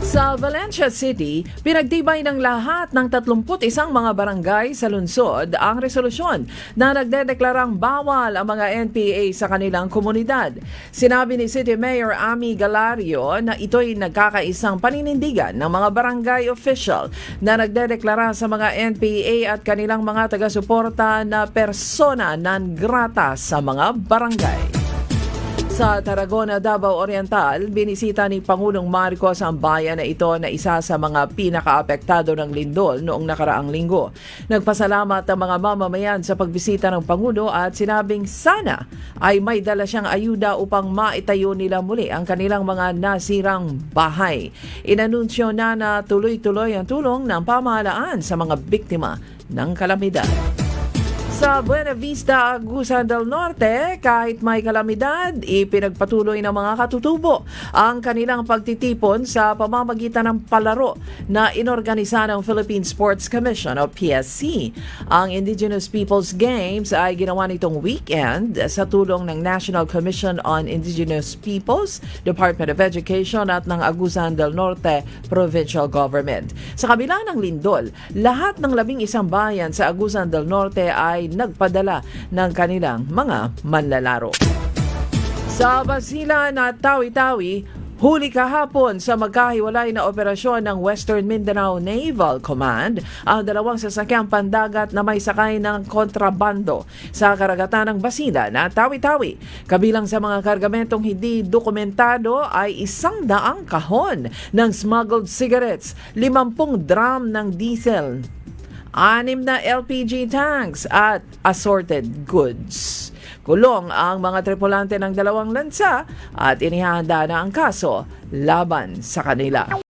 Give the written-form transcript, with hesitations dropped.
Sa Valencia City, pinagtibay ng lahat ng 31 mga barangay sa lungsod ang resolusyon na nagdedeklarang bawal ang mga NPA sa kanilang komunidad. Sinabi ni City Mayor Ami Galario na ito'y nagkakaisang paninindigan ng mga barangay official na nagdedeklara sa mga NPA at kanilang mga taga-suporta na persona non grata sa mga barangay. Sa Tarragona, Davao Oriental, binisita ni Pangulong Marcos ang bayan na ito na isa sa mga pinakaapektado ng lindol noong nakaraang linggo. Nagpasalamat ang mga mamamayan sa pagbisita ng Pangulo at sinabing sana ay may dala siyang ayuda upang maitayo nila muli ang kanilang mga nasirang bahay. Inanunsyo na tuloy-tuloy ang tulong ng pamahalaan sa mga biktima ng kalamidad. Sa Buena Vista, Agusan del Norte, kahit may kalamidad, ipinagpatuloy ng mga katutubo ang kanilang pagtitipon sa pamamagitan ng palaro na inorganisa ng Philippine Sports Commission o PSC. Ang Indigenous Peoples Games ay ginawa nitong weekend sa tulong ng National Commission on Indigenous Peoples, Department of Education at ng Agusan del Norte Provincial Government. Sa kabila ng lindol, lahat ng 11 bayan sa Agusan del Norte ay nagpadala ng kanilang mga manlalaro. Sa Basilan at Tawi-Tawi, huli kahapon sa magkahiwalay na operasyon ng Western Mindanao Naval Command ang dalawang sasakyang pandagat na may sakay ng kontrabando sa karagatan ng Basilan at Tawi-Tawi. Kabilang sa mga kargamentong hindi dokumentado ay 100 kahon ng smuggled cigarettes, 50 drum ng diesel, 6 na LPG tanks at assorted goods. Kulong ang mga tripulante ng dalawang lansa at inihahanda na ang kaso laban sa kanila.